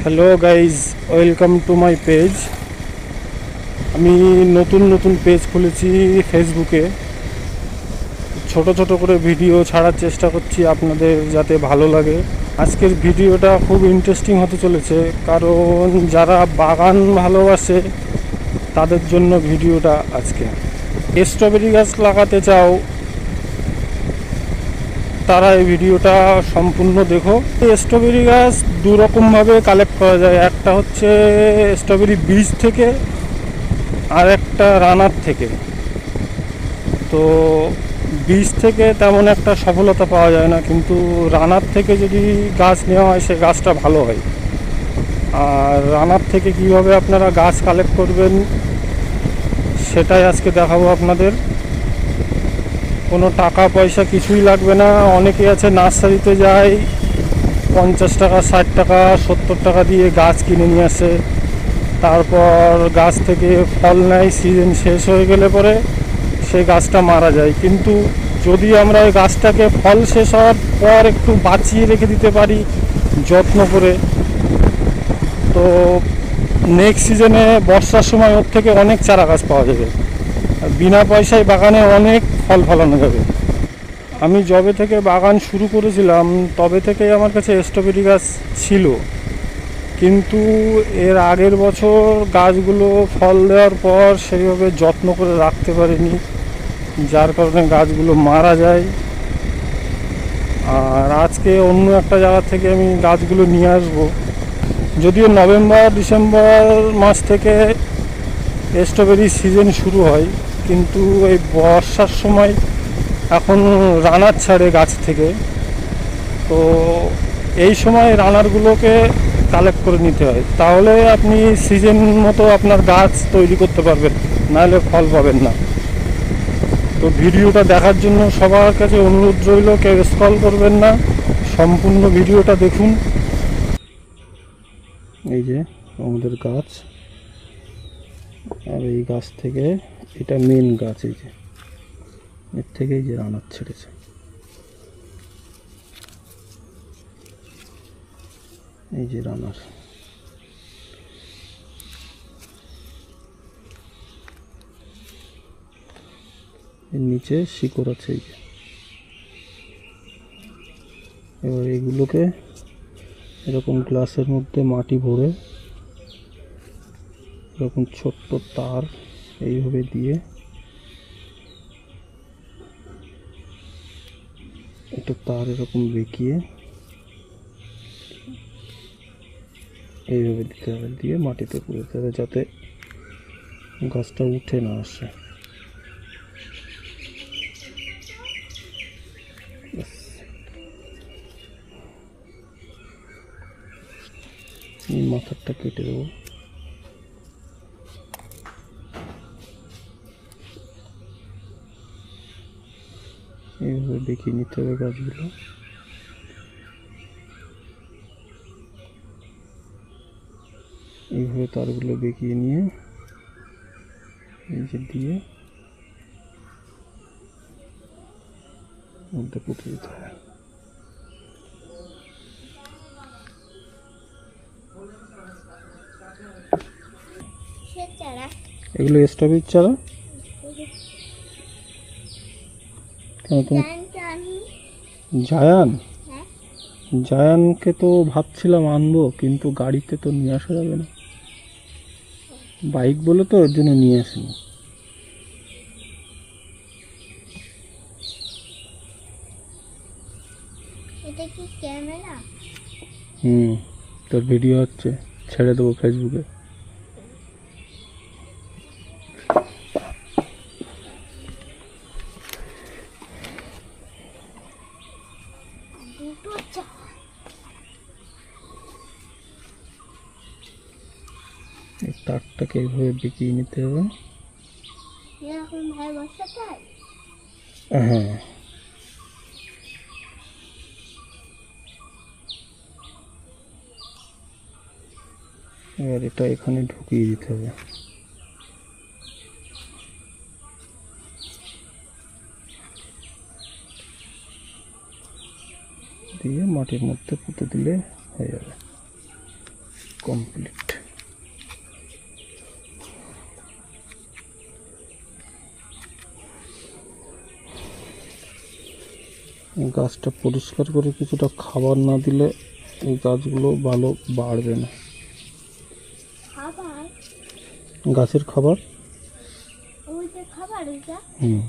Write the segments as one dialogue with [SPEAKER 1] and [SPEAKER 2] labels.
[SPEAKER 1] Hello guys, welcome to my page. আমি নতুন page খুলেছি ফেসবুকে। ছোট ছোট করে ভিডিও ছাড়ার চেষ্টা করছি আপনাদের যাতে ভালো লাগে। আজকের ভিডিওটা খুব ইন্টারেস্টিং হতে চলেছে, কারণ যারা বাগান ভালোবাসে তাদের জন্য ভিডিওটা আজকে। স্ট্রবেরি গাছ লাগাতে চাও তারা এই ভিডিওটা সম্পূর্ণ দেখো। স্ট্রবেরি গাছ দু রকমভাবে কালেক্ট করা যায়, একটা হচ্ছে স্ট্রবেরি বীজ থেকে আর একটা রানার থেকে। তো বীজ থেকে তেমন একটা সফলতা পাওয়া যায় না, কিন্তু রানার থেকে যদি গাছ নেওয়া হয় সে গাছটা ভালো হয়। আর রানার থেকে কিভাবে আপনারা গাছ কালেক্ট করবেন সেটাই আজকে দেখাবো আপনাদের। কোনো টাকা পয়সা কিছুই লাগবে না। অনেকে আছে নার্সারিতে যায় 50 টাকা, 60 টাকা, 70 টাকা দিয়ে গাছ কিনে নিয়ে আসে, তারপর গাছ থেকে ফল নেয়, সিজন শেষ হয়ে গেলে পরে সেই গাছটা মারা যায়। কিন্তু যদি আমরা ওই গাছটাকে ফল শেষ হওয়ার পর একটু বাঁচিয়ে রেখে দিতে পারি যত্ন করে, তো নেক্সট সিজনে বর্ষার সময় ওর থেকে অনেক চারা গাছ পাওয়া যাবে। আর বিনা পয়সায় বাগানে অনেক ফল ফলানো যাবে। আমি যবে থেকে বাগান শুরু করেছিলাম তবে থেকেই আমার কাছে স্ট্রবেরি গাছ ছিল, কিন্তু এর আগের বছর গাছগুলো ফল দেওয়ার পর সেইভাবে যত্ন করে রাখতে পারিনি, যার কারণে গাছগুলো মারা যায়। আর আজকে অন্য একটা জায়গা থেকে আমি গাছগুলো নিয়ে আসবো। যদিও নভেম্বর ডিসেম্বর মাস থেকে স্ট্রবেরি সিজন শুরু হয়, কিন্তু এই বর্ষার সময় এখন রানার ছাড়ে গাছ থেকে। তো এই সময় রানারগুলোকে কালেক্ট করে নিতে হয়, তাহলে আপনি সিজন মতো আপনার গাছ তৈরি করতে পারবেন, নাহলে ফল পাবেন না। তো ভিডিওটা দেখার জন্য সবার কাছে অনুরোধ রইল, কেউ স্ক্রল করবেন না, সম্পূর্ণ ভিডিওটা দেখুন। এই যে আমাদের গাছ, আর এই গাছ থেকে এটা মেন গাছ, এই যে এর থেকেই যে রানার ছেড়েছে, এই যে রানার। এর নিচে শিকড় আছে। এই যে এবার এইগুলোকে এরকম গ্লাসের মধ্যে মাটি ভরে এরকম ছোট্ট তার এইভাবে দিয়ে একটা তার এরকম বেঁকিয়ে এইভাবে দিতে হবে, দিয়ে মাটিতে পুড়ে দিতে হবে যাতে গাছটা উঠে না আসে। মাথাটা কেটে দেবো। এইভাবে বেঁকিয়ে নিতে হবে গাছগুলো। এইভাবে তারগুলো বেঁকিয়ে নিয়ে এই যে দিয়ে মধ্যে পুঁতে দিতে হবে। এগুলো স্ট্রবেরির চারা। জায়ান, জায়ানকে তো ভাবছিলাম আনবো, কিন্তু গাড়িতে তো নিয়ে আসা যাবে না, বাইক বলে তো ওর জন্য নিয়ে আসিনি।
[SPEAKER 2] এটা কি ক্যামেরা?
[SPEAKER 1] তোর ভিডিও হচ্ছে, ছেড়ে দেবো ফেসবুকে। এই তারটাকে এইভাবে বেঁকিয়ে নিতে হবে। হ্যাঁ, এবার এটা এখানে ঢুকিয়ে দিতে হবে। দিয়ে মাটির মধ্যে পুঁতে দিলে হয়ে যাবে। কমপ্লিট। গাছটা পরিষ্কার করে কিছুটা খাবার না দিলে এই গাছগুলো ভালো বাড়বে না।
[SPEAKER 2] খাবার?
[SPEAKER 1] গাছের খাবার?
[SPEAKER 2] ওই যে খাবার এটা?
[SPEAKER 1] হুম।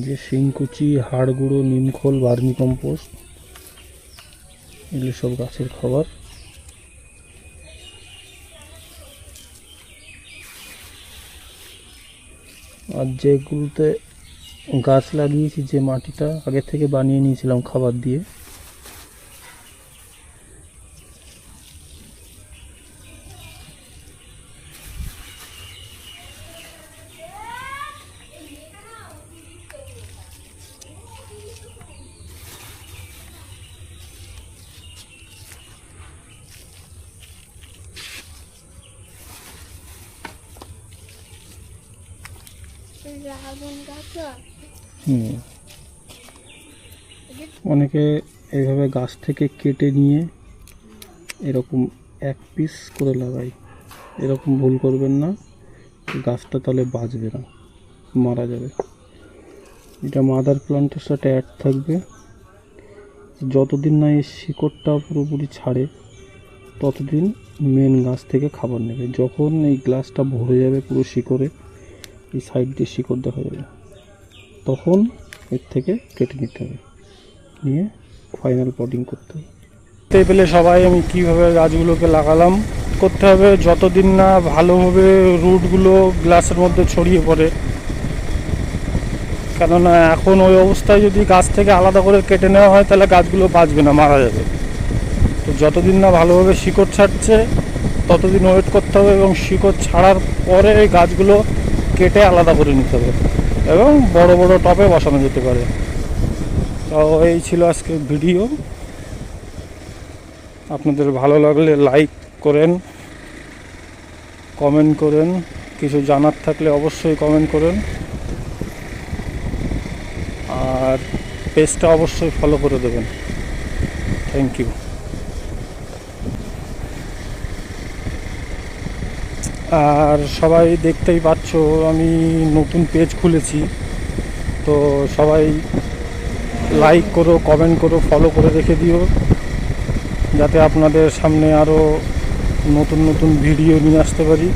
[SPEAKER 1] যে শিংকুচি, হাড় গুঁড়ো, নিমখোল, ভার্মি কম্পোস্ট, এগুলো সব গাছের খাবার। আর যেগুলোতে গাছ লাগিয়েছি, যে মাটিটা আগে থেকে বানিয়ে নিয়েছিলাম খাবার দিয়ে,
[SPEAKER 2] ড্রাগন গাছও আছে।
[SPEAKER 1] অনেকে এইভাবে গাছ থেকে কেটে নিয়ে এরকম এক পিস করে লাগাই। এরকম ভুল করবেন না, গাছটা তাহলে বাঁচবে না, মারা যাবে। এটা মাদার প্লান্টের সাথে অ্যাড থাকবে। যতদিন না এই শিকড়টা পুরোপুরি ছাড়ে ততদিন মেন গাছ থেকে খাবার নেবে। যখন এই গ্লাসটা ভরে যাবে পুরো শিকড়ে, এই সাইড দিয়ে শিকড় দেখা যাবে, তখন এর থেকে কেটে নিতে হবে, নিয়ে ফাইনাল পটিং করতে হবে। দেখতে পেলে সবাই আমি কীভাবে গাছগুলোকে লাগালাম। করতে হবে যতদিন না ভালোভাবে রুটগুলো গ্লাসের মধ্যে ছড়িয়ে পড়ে, কেননা এখন ওই অবস্থায় যদি গাছ থেকে আলাদা করে কেটে নেওয়া হয় তাহলে গাছগুলো বাঁচবে না, মারা যাবে। তো যতদিন না ভালোভাবে শিকড় ছাড়ছে ততদিন ওয়েট করতে হবে, এবং শিকড় ছাড়ার পরে এই গাছগুলো কেটে আলাদা করে নিতে হবে এবং বড় বড় টবে বসানো যেতে পারে। তো এই ছিল আজকের ভিডিও। আপনাদের ভালো লাগলে লাইক করেন, কমেন্ট করেন, কিছু জানার থাকলে অবশ্যই কমেন্ট করেন, আর পেজটা অবশ্যই ফলো করে দেবেন। Thank you. আর সবাই দেখতেই পাচ্ছ আমি নতুন পেজ খুলেছি, তো সবাই লাইক করো, কমেন্ট করো, ফলো করে রেখে দিও, যাতে আপনাদের সামনে আরও নতুন নতুন ভিডিও নিয়ে আসতে পারি।